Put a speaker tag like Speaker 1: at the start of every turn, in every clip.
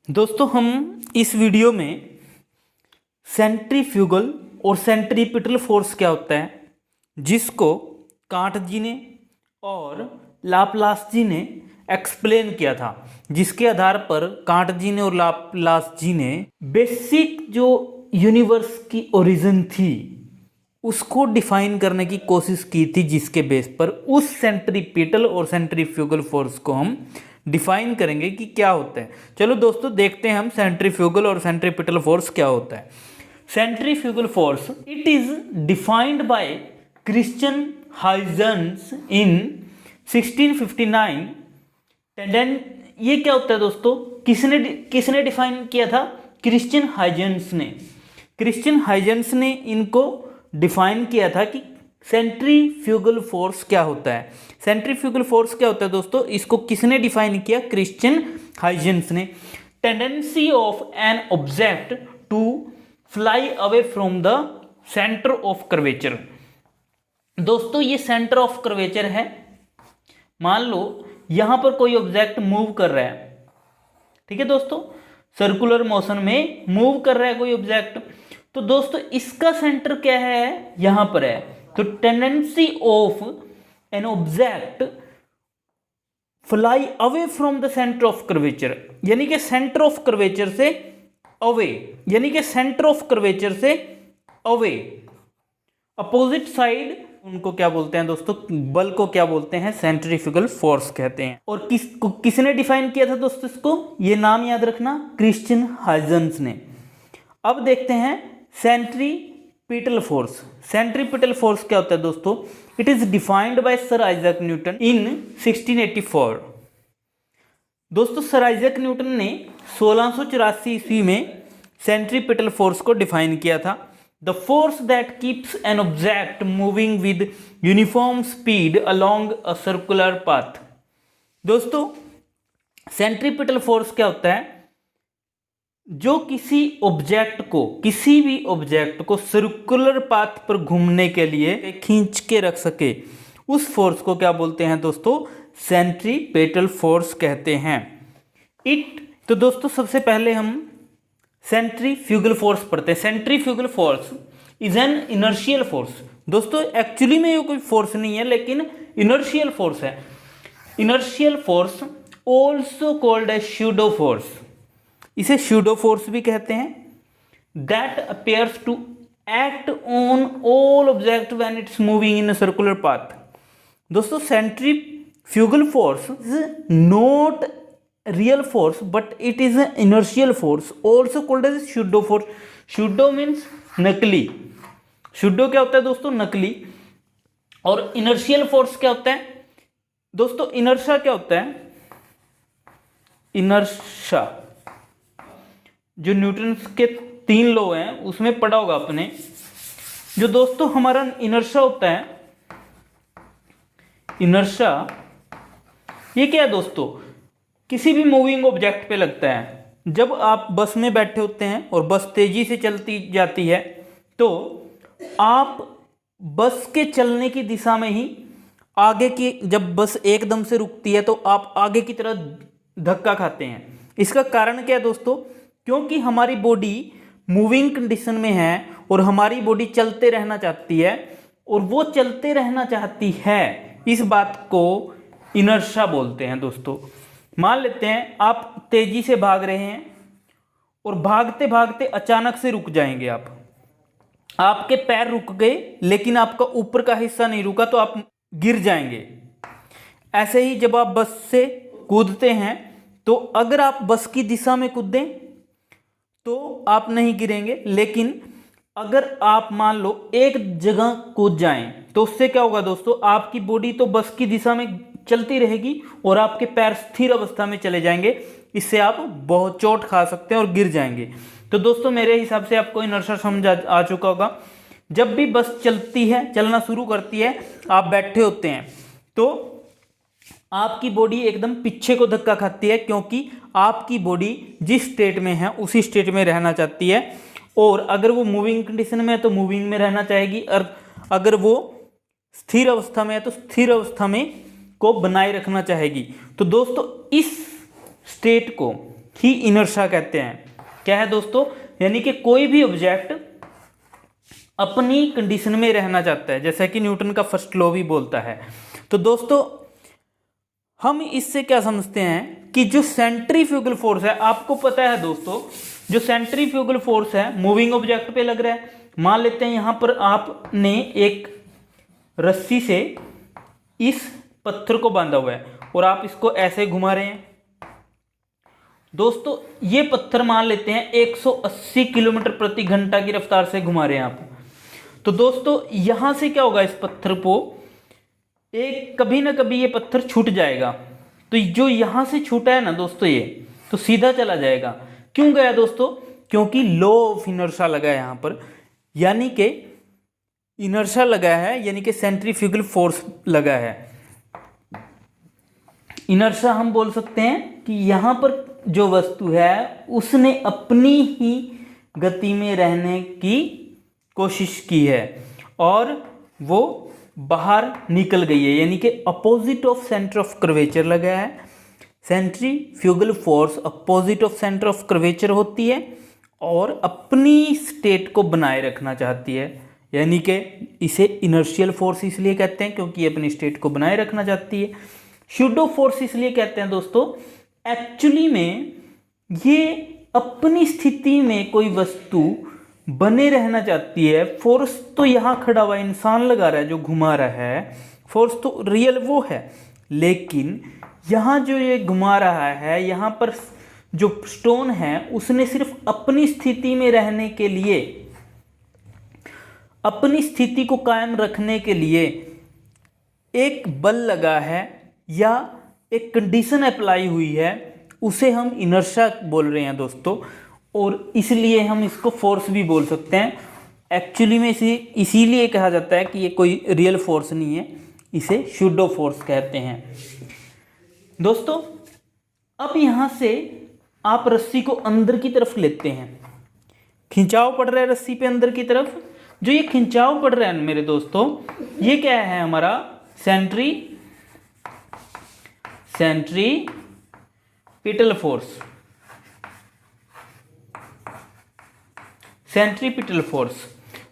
Speaker 1: दोस्तों हम इस वीडियो में सेंट्रीफ्यूगल और सेंट्रीपिटल फोर्स क्या होता है जिसको कांट जी ने और लाप्लास जी ने एक्सप्लेन किया था, जिसके आधार पर कांट जी ने और लाप्लास जी ने बेसिक जो यूनिवर्स की ओरिजिन थी उसको डिफाइन करने की कोशिश की थी, जिसके बेस पर उस सेंट्रीपिटल और सेंट्रीफ्यूगल फोर्स को हम डिफाइन करेंगे कि क्या होता है। चलो दोस्तों देखते हैं हम सेंट्रीफ्यूगल और सेंट्रीपिटल फोर्स क्या होता है। Centrifugal force it is defined by Christian Huygens in 1659। ये क्या होता है दोस्तों, किसने डिफाइन किया था? क्रिश्चियन हाइजेंस ने इनको डिफाइन किया था कि सेंट्रीफ्यूगल फोर्स क्या होता है। सेंट्रीफ्यूगल फोर्स क्या होता है दोस्तों, इसको किसने डिफाइन किया? क्रिश्चियन हाइजेंस ने। Tendency of an object to fly away from the centre of curvature. दोस्तों ये सेंटर ऑफ कर्वेचर है। मान लो यहां पर कोई ऑब्जेक्ट मूव कर रहा है, ठीक है दोस्तों, सर्कुलर मोशन में मूव कर रहा है कोई ऑब्जेक्ट, तो दोस्तों इसका सेंटर क्या है? यहां पर है। तो tendency of an object fly away from the centre of curvature, यानी कि सेंटर ऑफ कर्वेचर से अवे, यानी कि सेंटर ऑफ कर्वेचर से अवे, अपोजिट साइड, उनको क्या बोलते हैं दोस्तों? बल को क्या बोलते हैं? सेंट्रीफ्यूगल फोर्स कहते हैं। और किसने डिफाइन किया था दोस्तों इसको? ये नाम याद रखना, क्रिश्चियन हाइजेंस ने। अब देखते हैं सेंट्रीपिटल फोर्स। सेंट्रीपिटल फोर्स क्या होता है दोस्तों? It is defined by sir Isaac Newton in 1684। दोस्तों सर आइजैक न्यूटन ने 1684 ईस्वी में सेंट्रीपिटल फोर्स को डिफाइन किया था। The force that keeps an object moving with uniform speed along a circular path. दोस्तों सेंट्रीपिटल फोर्स क्या होता है? जो किसी भी ऑब्जेक्ट को सर्कुलर पाथ पर घूमने के लिए खींच के रख सके, उस फोर्स को क्या बोलते हैं दोस्तों? सेंट्रीपिटल फोर्स कहते हैं। तो दोस्तों सबसे पहले हम सेंट्रीफ्यूगल फोर्स पढ़ते हैं। Centrifugal force is an inertial force. दोस्तों एक्चुअली में ये कोई फोर्स नहीं है, लेकिन इनर्शियल फोर्स है। Inertial force also called as pseudo force, इसे स्यूडो फोर्स भी कहते हैं। That appears to act on all object when it's moving in a circular path. दोस्तों centrifugal force is not real force but it is an inertial force also called as pseudo force. Pseudo means नकली। Pseudo क्या होता है दोस्तों? नकली। और inertial force क्या होता है दोस्तों? इनर्शिया क्या होता है? इनर्शिया जो न्यूटन के 3 लॉ हैं उसमें पढ़ा होगा आपने। जो दोस्तों हमारा इनर्शिया होता है, इनर्शिया ये क्या है दोस्तों? किसी भी मूविंग ऑब्जेक्ट पे लगता है। जब आप बस में बैठे होते हैं और बस तेजी से चलती जाती है तो आप बस के चलने की दिशा में ही आगे की, जब बस एकदम से रुकती है तो आप आगे की तरफ धक्का खाते हैं। इसका कारण क्या है दोस्तों? क्योंकि हमारी बॉडी मूविंग कंडीशन में है और हमारी बॉडी चलते रहना चाहती है, और वो चलते रहना चाहती है, इस बात को इनर्शिया बोलते हैं दोस्तों। मान लेते हैं आप तेजी से भाग रहे हैं और भागते भागते अचानक से रुक जाएंगे आप, आपके पैर रुक गए लेकिन आपका ऊपर का हिस्सा नहीं रुका तो आप गिर जाएंगे। ऐसे ही जब आप बस से कूदते हैं तो अगर आप बस की दिशा में कूदें तो आप नहीं गिरेंगे, लेकिन अगर आप मान लो एक जगह कूद जाएं तो उससे क्या होगा दोस्तों? आपकी बॉडी तो बस की दिशा में चलती रहेगी और आपके पैर स्थिर अवस्था में चले जाएंगे। इससे आप बहुत चोट खा सकते हैं और गिर जाएंगे। तो दोस्तों मेरे हिसाब से आपको इनर्शिया समझ आ चुका होगा। जब भी बस चलती है, चलना शुरू करती है, आप बैठे होते हैं तो आपकी बॉडी एकदम पीछे को धक्का खाती है, क्योंकि आपकी बॉडी जिस स्टेट में है उसी स्टेट में रहना चाहती है। और अगर वो मूविंग कंडीशन में है तो मूविंग में रहना चाहेगी, और अगर वो स्थिर अवस्था में है तो स्थिर अवस्था में को बनाए रखना चाहेगी। तो दोस्तों इस स्टेट को ही इनर्शिया कहते हैं। क्या है दोस्तों, यानी कि कोई भी ऑब्जेक्ट अपनी कंडीशन में रहना चाहता है, जैसा कि न्यूटन का फर्स्ट लॉ भी बोलता है। तो दोस्तों हम इससे क्या समझते हैं कि जो सेंट्रीफ्यूगल फोर्स है, आपको पता है दोस्तों, जो सेंट्रीफ्यूगल फोर्स है मूविंग ऑब्जेक्ट पे लग रहा है। मान लेते हैं यहां पर आपने एक रस्सी से इस पत्थर को बांधा हुआ है और आप इसको ऐसे घुमा रहे हैं। दोस्तों ये पत्थर मान लेते हैं 180 किलोमीटर प्रति घंटा की रफ्तार से घुमा रहे हैं आप। तो दोस्तों यहां से क्या होगा, इस पत्थर को एक कभी ना कभी ये पत्थर छूट जाएगा। तो जो यहां से छूटा है ना दोस्तों, ये तो सीधा चला जाएगा। क्यों गया दोस्तों, क्योंकि लॉ ऑफ इनर्शिया लगा है यहां पर, यानी कि इनर्शिया लगा है, यानी कि सेंट्रीफ्यूगल फोर्स लगा है। इनर्शिया हम बोल सकते हैं कि यहां पर जो वस्तु है उसने अपनी ही गति में रहने की कोशिश की है और वो बाहर निकल गई है, यानी कि opposite of centre of curvature लगा है। Centrifugal force opposite of centre of curvature होती है और अपनी स्टेट को बनाए रखना चाहती है, यानी कि इसे इनर्शियल फोर्स इसलिए कहते हैं क्योंकि ये अपनी स्टेट को बनाए रखना चाहती है। शूडो फोर्स इसलिए कहते हैं दोस्तों, एक्चुअली में ये अपनी स्थिति में कोई वस्तु बने रहना चाहती है। फोर्स तो यहाँ खड़ा हुआ इंसान लगा रहा है जो घुमा रहा है, फोर्स तो रियल वो है, लेकिन यहाँ जो ये घुमा रहा है, यहाँ पर जो स्टोन है उसने सिर्फ अपनी स्थिति में रहने के लिए, अपनी स्थिति को कायम रखने के लिए एक बल लगा है या एक कंडीशन अप्लाई हुई है, उसे हम इनर्शिया बोल रहे हैं दोस्तों। और इसलिए हम इसको फोर्स भी बोल सकते हैं। एक्चुअली में इसे इसीलिए कहा जाता है कि ये कोई रियल फोर्स नहीं है, इसे शूडो फोर्स कहते हैं दोस्तों। अब यहाँ से आप रस्सी को अंदर की तरफ लेते हैं, खिंचाव पड़ रहा है रस्सी पे अंदर की तरफ। जो ये खिंचाव पड़ रहा है मेरे दोस्तों, ये क्या है हमारा सेंट्रीपिटल फोर्स। सेंट्रीपिटल फोर्स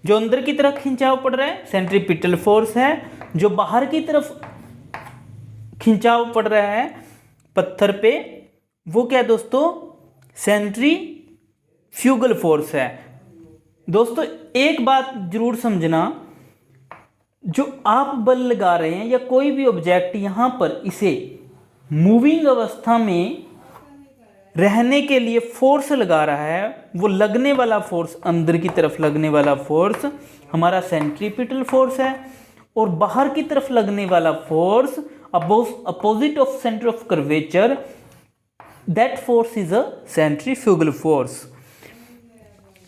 Speaker 1: जो अंदर की तरफ खिंचाव पड़ रहा है सेंट्रीपिटल फोर्स है, जो बाहर की तरफ खिंचाव पड़ रहा है पत्थर पे वो क्या है दोस्तों, सेंट्रीफ्यूगल फोर्स है। दोस्तों एक बात जरूर समझना, जो आप बल लगा रहे हैं या कोई भी ऑब्जेक्ट यहां पर इसे मूविंग अवस्था में रहने के लिए फोर्स लगा रहा है, वो लगने वाला फोर्स, अंदर की तरफ लगने वाला फोर्स हमारा सेंट्रीपिटल फोर्स है, और बाहर की तरफ लगने वाला force opposite of centre of curvature, that force is a centrifugal force.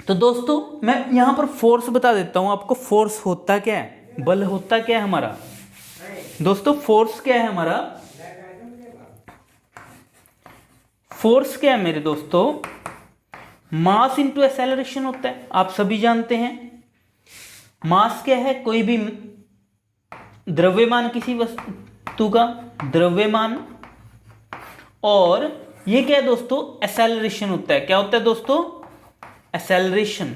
Speaker 1: तो दोस्तों मैं यहां पर फोर्स बता देता हूं आपको। फोर्स होता क्या है, बल होता क्या है हमारा दोस्तों, फोर्स क्या है हमारा, फोर्स क्या है मेरे दोस्तों, मास इंटू एक्सेलरेशन होता है, आप सभी जानते हैं। मास क्या है, कोई भी द्रव्यमान, किसी वस्तु का द्रव्यमान, और ये क्या है दोस्तों, एक्सेलरेशन होता है। क्या होता है दोस्तों, एक्सेलरेशन,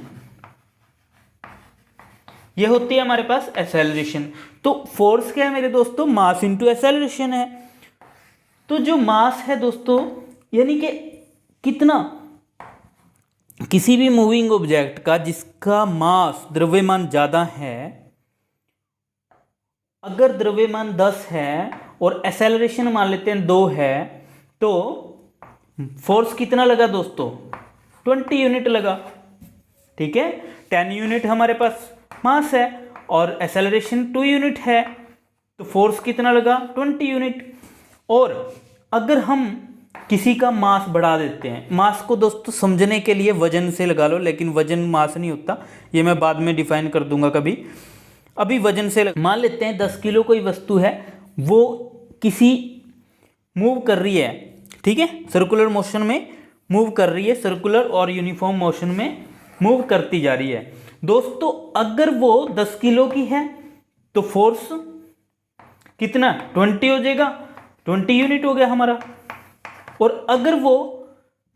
Speaker 1: ये होती है हमारे पास एक्सेलरेशन। तो फोर्स क्या है मेरे दोस्तों, मास इंटू एक्सेलरेशन है। तो जो मास है दोस्तों, यानी कि कितना, किसी भी मूविंग ऑब्जेक्ट का जिसका मास द्रव्यमान ज्यादा है, अगर द्रव्यमान 10 है और एक्सेलरेशन मान लेते हैं 2 है, तो फोर्स कितना लगा दोस्तों, 20 यूनिट लगा। ठीक है, 10 यूनिट हमारे पास मास है और एक्सेलरेशन 2 यूनिट है, तो फोर्स कितना लगा, 20 यूनिट। और अगर हम किसी का मास बढ़ा देते हैं, मास को दोस्तों समझने के लिए वजन से लगा लो, लेकिन वजन मास नहीं होता, ये मैं बाद में डिफाइन कर दूंगा कभी, अभी वजन से मान लेते हैं 10 किलो कोई वस्तु है, वो किसी मूव कर रही है, ठीक है, सर्कुलर मोशन में मूव कर रही है, सर्कुलर और यूनिफॉर्म मोशन में मूव करती जा रही है दोस्तों। अगर वो 10 किलो की है तो फोर्स कितना, 20 हो जाएगा, 20 यूनिट हो गया हमारा। और अगर वो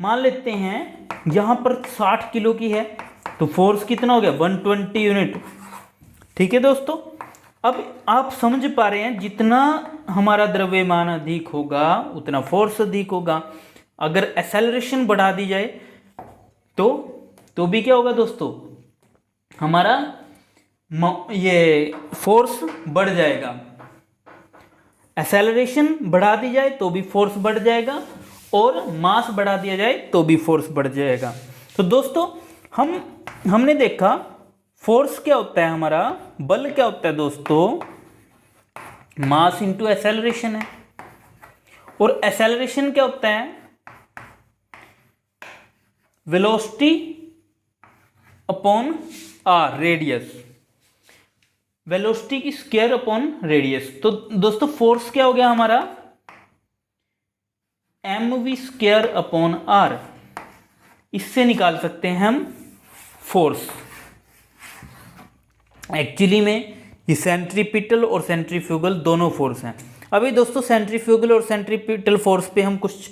Speaker 1: मान लेते हैं यहाँ पर 60 किलो की है, तो फोर्स कितना हो गया 120 यूनिट। ठीक है दोस्तों, अब आप समझ पा रहे हैं जितना हमारा द्रव्यमान अधिक होगा उतना फोर्स अधिक होगा। अगर एक्सेलरेशन बढ़ा दी जाए तो भी क्या होगा दोस्तों, हमारा ये फोर्स बढ़ जाएगा। एक्सेलरेशन बढ़ा दी जाए तो भी फोर्स बढ़ जाएगा, और मास बढ़ा दिया जाए तो भी फोर्स बढ़ जाएगा। तो दोस्तों हमने देखा फोर्स क्या होता है, हमारा बल क्या होता है दोस्तों, मास इंटू एक्सेलरेशन है। और एक्सेलरेशन क्या होता है, velocity upon r, radius, velocity की स्क्वायर अपॉन रेडियस। तो दोस्तों फोर्स क्या हो गया हमारा, mv स्क्वायर अपॉन आर। इससे निकाल सकते हैं हम फोर्स। एक्चुअली में ये सेंट्रीपिटल और सेंट्रीफ्यूगल दोनों फोर्स हैं। अभी दोस्तों सेंट्रीफ्यूगल और सेंट्रीपिटल फोर्स पे हम कुछ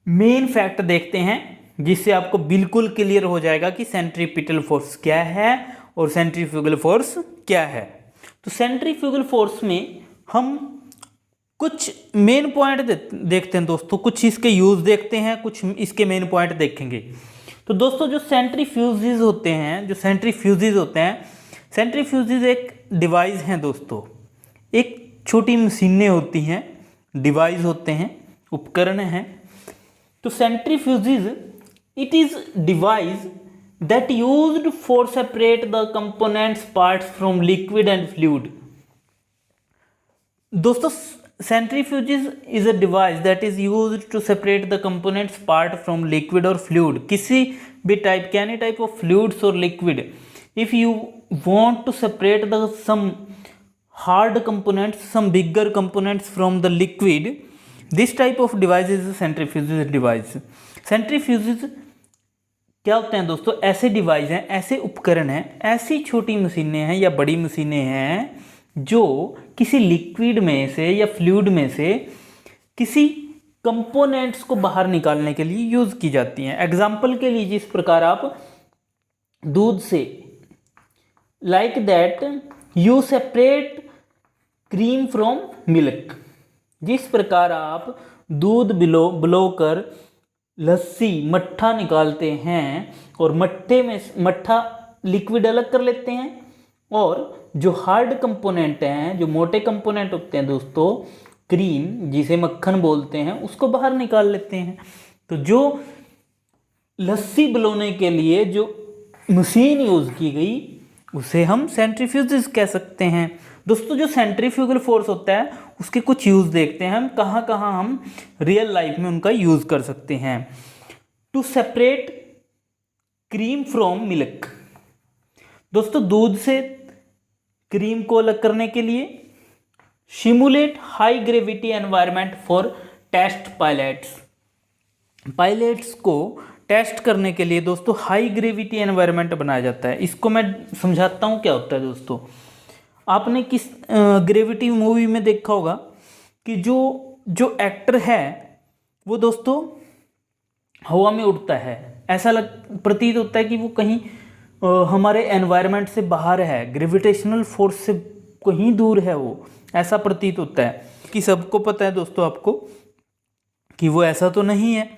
Speaker 1: मेन फैक्ट देखते हैं, जिससे आपको बिल्कुल क्लियर हो जाएगा कि सेंट्रीपिटल फोर्स क्या है और सेंट्रीफ्यूगल फोर्स क्या है। तो सेंट्रीफ्यूगल फोर्स में हम कुछ मेन पॉइंट देखते हैं दोस्तों, कुछ इसके यूज देखते हैं, कुछ इसके मेन पॉइंट देखेंगे। तो दोस्तों जो सेंट्रीफ्यूजेस होते हैं, सेंट्रीफ्यूजेस एक डिवाइस हैं दोस्तों, एक छोटी मशीनें होती हैं, डिवाइस होते हैं, उपकरण हैं। तो centrifuges it is device that used for separate the components parts from liquid and fluid। दोस्तों centrifuges is a device that is used to separate the components part from liquid or fluid। किसी भी type के any type of fluids or liquid, if you want to separate the some hard components, some bigger components from the liquid, this type of device is a centrifuges device। centrifuges क्या होते हैं दोस्तों, ऐसे device हैं, ऐसे उपकरण हैं, ऐसी छोटी मशीनें हैं या बड़ी मशीनें हैं जो किसी लिक्विड में से या फ्लूइड में से किसी कंपोनेंट्स को बाहर निकालने के लिए यूज़ की जाती हैं। एग्जाम्पल के लिए जिस प्रकार आप दूध से like that you separate cream from milk, जिस प्रकार आप दूध बिलो कर लस्सी मट्ठा निकालते हैं और मट्ठा लिक्विड अलग कर लेते हैं, और जो हार्ड कंपोनेंट हैं, जो मोटे कंपोनेंट होते हैं दोस्तों, क्रीम जिसे मक्खन बोलते हैं, उसको बाहर निकाल लेते हैं। तो जो लस्सी बिलोने के लिए जो मशीन यूज़ की गई उसे हम सेंट्रीफ्यूजेस कह सकते हैं। दोस्तों जो सेंट्रीफ्यूगल फोर्स होता है उसके कुछ यूज़ देखते हैं हम, कहाँ हम रियल लाइफ में उनका यूज़ कर सकते हैं। To separate cream from milk, दोस्तों दूध से क्रीम को अलग करने के लिए। Simulate high gravity environment for test pilots को टेस्ट करने के लिए दोस्तों हाई ग्रेविटी एनवायरनमेंट बनाया जाता है। इसको मैं समझाता हूँ क्या होता है दोस्तों। आपने किस ग्रेविटी मूवी में देखा होगा कि जो एक्टर है वो दोस्तों हवा में उड़ता है, ऐसा प्रतीत होता है कि वो कहीं हमारे एनवायरनमेंट से बाहर है, ग्रेविटेशनल फोर्स से कहीं दूर है, वो ऐसा प्रतीत होता है। कि सबको पता है दोस्तों आपको कि वो ऐसा तो नहीं है,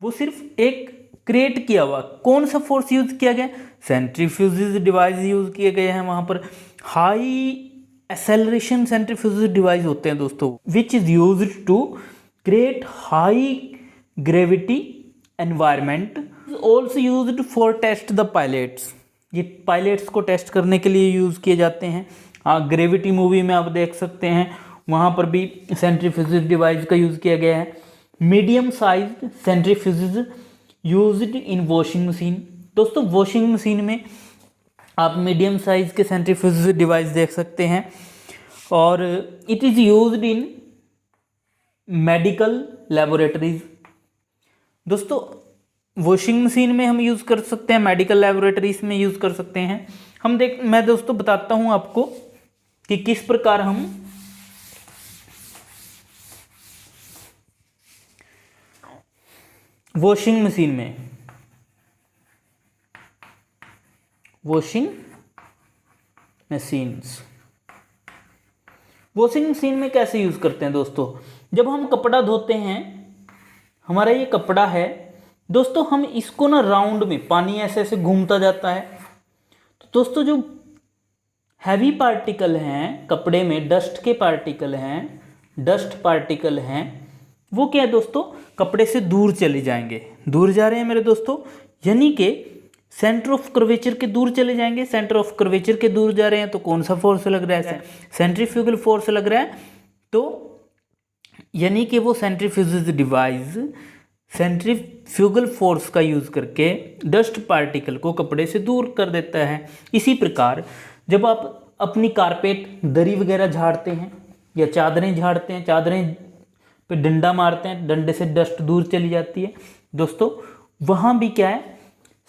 Speaker 1: वो सिर्फ एक क्रिएट किया हुआ। कौन सा फोर्स यूज किया गया, सेंट्रीफ्यूजेस डिवाइस यूज किए गए हैं। वहां पर हाई एक्सेलरेशन सेंट्रीफ्यूजेस डिवाइस होते हैं दोस्तों, which is used to create high gravity environment, also used for test the pilots. ये पायलट्स को टेस्ट करने के लिए यूज किए जाते हैं। हाँ, ग्रेविटी मूवी में आप देख सकते हैं, वहां पर भी सेंट्रीफ्यूजेस डिवाइस का यूज किया गया है। Medium size centrifuges used in washing machine. दोस्तों वॉशिंग मशीन में आप मीडियम साइज के सेंट्रीफ्यूजेस डिवाइस देख सकते हैं। और it is used in medical laboratories. दोस्तों वॉशिंग मशीन में हम यूज़ कर सकते हैं, मेडिकल लैबोरेटरीज में यूज़ कर सकते हैं। मैं दोस्तों बताता हूँ आपको कि किस प्रकार हम वॉशिंग मशीन में, वॉशिंग मशीन्स, वॉशिंग मशीन में कैसे यूज करते हैं दोस्तों? जब हम कपड़ा धोते हैं, हमारा ये कपड़ा है दोस्तों, हम इसको ना राउंड में पानी ऐसे ऐसे घूमता जाता है, तो दोस्तों जो हैवी पार्टिकल हैं कपड़े में, डस्ट के पार्टिकल हैं, डस्ट पार्टिकल हैं, वो क्या है दोस्तों, कपड़े से दूर चले जाएंगे। दूर जा रहे हैं मेरे दोस्तों, यानी कि सेंटर ऑफ कर्वेचर के दूर चले जाएंगे। सेंटर ऑफ कर्वेचर के दूर जा रहे हैं तो कौन सा फोर्स लग रहा है? सेंट्रीफ्यूगल फोर्स लग रहा है। तो यानी कि वो सेंट्रीफ्यूगल डिवाइस सेंट्रीफ्यूगल फोर्स का यूज करके डस्ट पार्टिकल को कपड़े से दूर कर देता है। इसी प्रकार जब आप अपनी कारपेट, दरी वगैरह झाड़ते हैं या चादरें झाड़ते हैं, चादरें पे डंडा मारते हैं, डंडे से डस्ट दूर चली जाती है दोस्तों, वहाँ भी क्या है,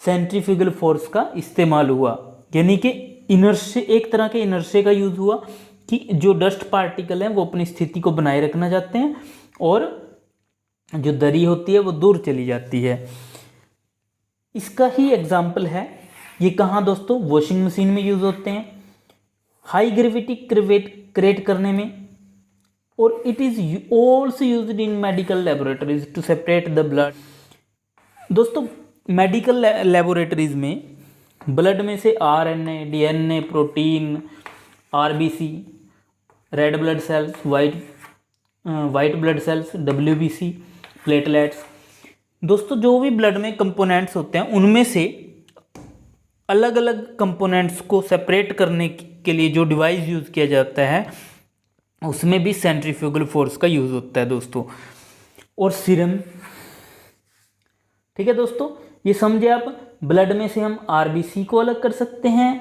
Speaker 1: सेंट्रीफ्यूगल फोर्स का इस्तेमाल हुआ। यानी कि इनर्शिया, एक तरह के इनर्शिया का यूज हुआ कि जो डस्ट पार्टिकल हैं वो अपनी स्थिति को बनाए रखना चाहते हैं और जो दरी होती है वो दूर चली जाती है। इसका ही एग्जाम्पल है, ये कहाँ दोस्तों, वॉशिंग मशीन में यूज होते हैं, हाई ग्रेविटी क्रिएट करने में, और it is also used in medical laboratories to separate the blood. दोस्तों मेडिकल लेबोरेटरीज में ब्लड में से RNA, DNA, protein, RBC, red blood cells, white blood cells, WBC, platelets, दोस्तों जो भी ब्लड में कंपोनेंट्स होते हैं उनमें से अलग अलग कंपोनेंट्स को सेपरेट करने के लिए जो डिवाइस यूज़ किया जाता है उसमें भी सेंट्रीफ्यूगल फोर्स का यूज़ होता है दोस्तों। और सीरम, ठीक है दोस्तों, ये समझे आप, ब्लड में से हम आरबीसी को अलग कर सकते हैं,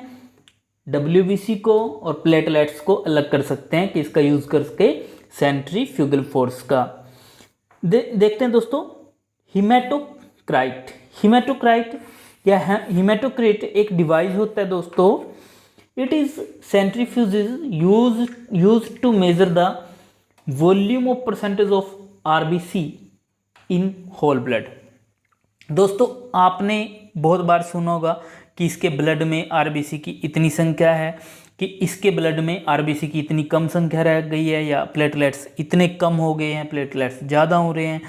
Speaker 1: डब्ल्यूबीसी को और प्लेटलेट्स को अलग कर सकते हैं, कि इसका यूज़ करके सेंट्रीफ्यूगल फोर्स का। देखते हैं दोस्तों हीमेटोक्राइट। हीमेटोक्राइट या हीमेटोक्रिट एक डिवाइस होता है दोस्तों, it is centrifuge use to measure the volume of percentage of RBC in whole blood. दोस्तों आपने बहुत बार सुना होगा कि इसके ब्लड में आरबीसी की इतनी संख्या है, कि इसके ब्लड में आरबीसी की इतनी कम संख्या रह गई है, या प्लेटलेट्स इतने कम हो गए हैं, प्लेटलेट्स ज़्यादा हो रहे हैं,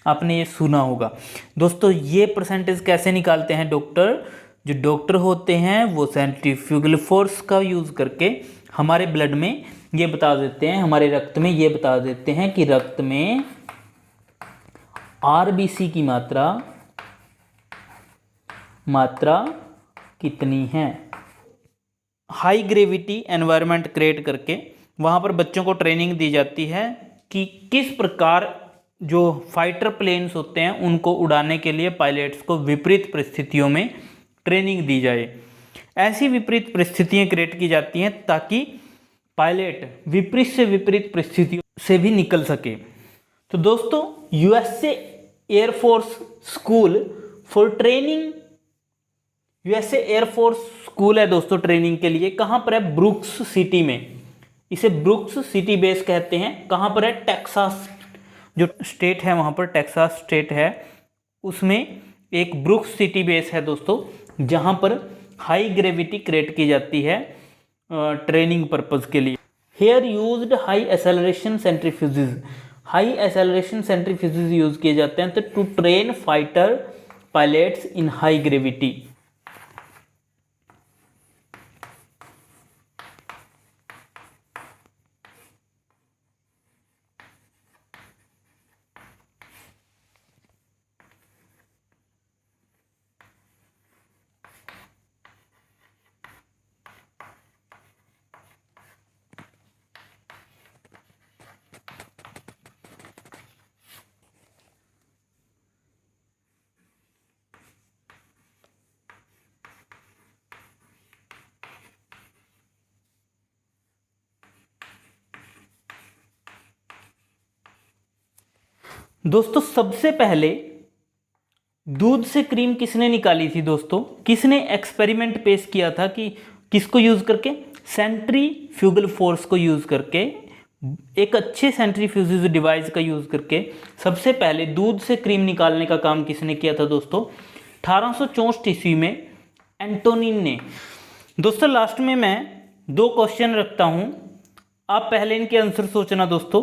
Speaker 1: आपने ये सुना होगा। दोस्तों ये परसेंटेज कैसे निकालते हैं डॉक्टर? जो डॉक्टर होते हैं वो सेंट्रीफ्यूगल फोर्स का यूज़ करके हमारे ब्लड में ये बता देते हैं, हमारे रक्त में ये बता देते हैं कि रक्त में आरबीसी की मात्रा कितनी है। हाई ग्रेविटी एनवायरनमेंट क्रिएट करके वहाँ पर बच्चों को ट्रेनिंग दी जाती है कि किस प्रकार जो फाइटर प्लेन्स होते हैं उनको उड़ाने के लिए पायलट्स को विपरीत परिस्थितियों में ट्रेनिंग दी जाए। ऐसी विपरीत परिस्थितियाँ क्रिएट की जाती हैं ताकि पायलट विपरीत से विपरीत परिस्थितियों से भी निकल सके। तो दोस्तों USA air force school for training, USA air force school है दोस्तों ट्रेनिंग के लिए, कहाँ पर है? ब्रुक्स सिटी में। इसे ब्रुक्स सिटी बेस कहते हैं। कहाँ पर है? टेक्सास जो स्टेट है वहाँ पर, टेक्सास स्टेट है, उसमें एक ब्रुक्स सिटी बेस है दोस्तों, जहाँ पर हाई ग्रेविटी क्रिएट की जाती है ट्रेनिंग पर्पज़ के लिए। Here used high acceleration centrifuges, high acceleration centrifuges use किए जाते हैं तो to train fighter pilots in high gravity. दोस्तों सबसे पहले दूध से क्रीम किसने निकाली थी दोस्तों? किसने एक्सपेरिमेंट पेश किया था कि किसको यूज करके? सेंट्रीफ्यूगल फोर्स को यूज करके एक अच्छे सेंट्रीफ्यूज डिवाइस का यूज़ करके सबसे पहले दूध से क्रीम निकालने का काम किसने किया था दोस्तों? 1864 ईस्वी में एंटोनिन ने। दोस्तों लास्ट में मैं 2 क्वेश्चन रखता हूं, आप पहले इनके आंसर सोचना दोस्तों।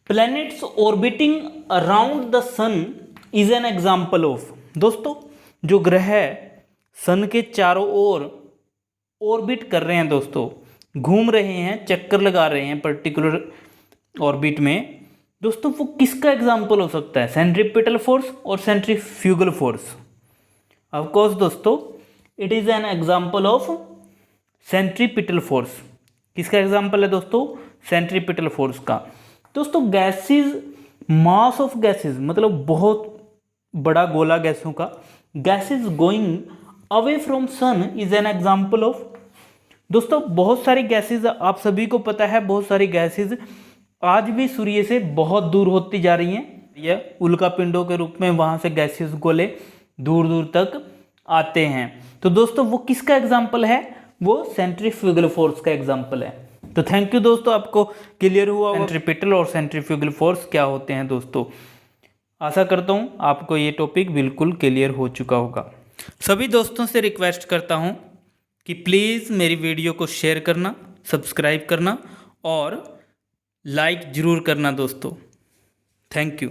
Speaker 1: Planets orbiting around the sun is an example of. दोस्तों जो ग्रह सन के चारों ओर ऑर्बिट कर रहे हैं दोस्तों, घूम रहे हैं, चक्कर लगा रहे हैं पर्टिकुलर ऑर्बिट में दोस्तों, वो किसका एग्जाम्पल हो सकता है? सेंट्रीपिटल फोर्स और सेंट्रीफ्यूगल फोर्स। ऑफ कोर्स दोस्तों it is an example of centripetal force. किसका एग्जाम्पल है दोस्तों? सेंट्रीपिटल फोर्स का। दोस्तों गैसेज, मास ऑफ गैसेज मतलब बहुत बड़ा गोला गैसों का, gases going away from sun is an example of. दोस्तों बहुत सारी गैसेज, आप सभी को पता है, बहुत सारी गैसेज आज भी सूर्य से बहुत दूर होती जा रही हैं। यह उल्का पिंडों के रूप में वहाँ से गैसेज गोले दूर दूर तक आते हैं। तो दोस्तों वो किसका एग्जाम्पल है? वो सेंट्रीफ्यूगल फोर्स का एग्जाम्पल है। तो थैंक यू दोस्तों, आपको क्लियर हुआ सेंट्रीपिटल और सेंट्रीफ्यूगल फोर्स क्या होते हैं दोस्तों। आशा करता हूँ आपको ये टॉपिक बिल्कुल क्लियर हो चुका होगा। सभी दोस्तों से रिक्वेस्ट करता हूँ कि प्लीज़ मेरी वीडियो को शेयर करना, सब्सक्राइब करना और लाइक ज़रूर करना दोस्तों। Thank you.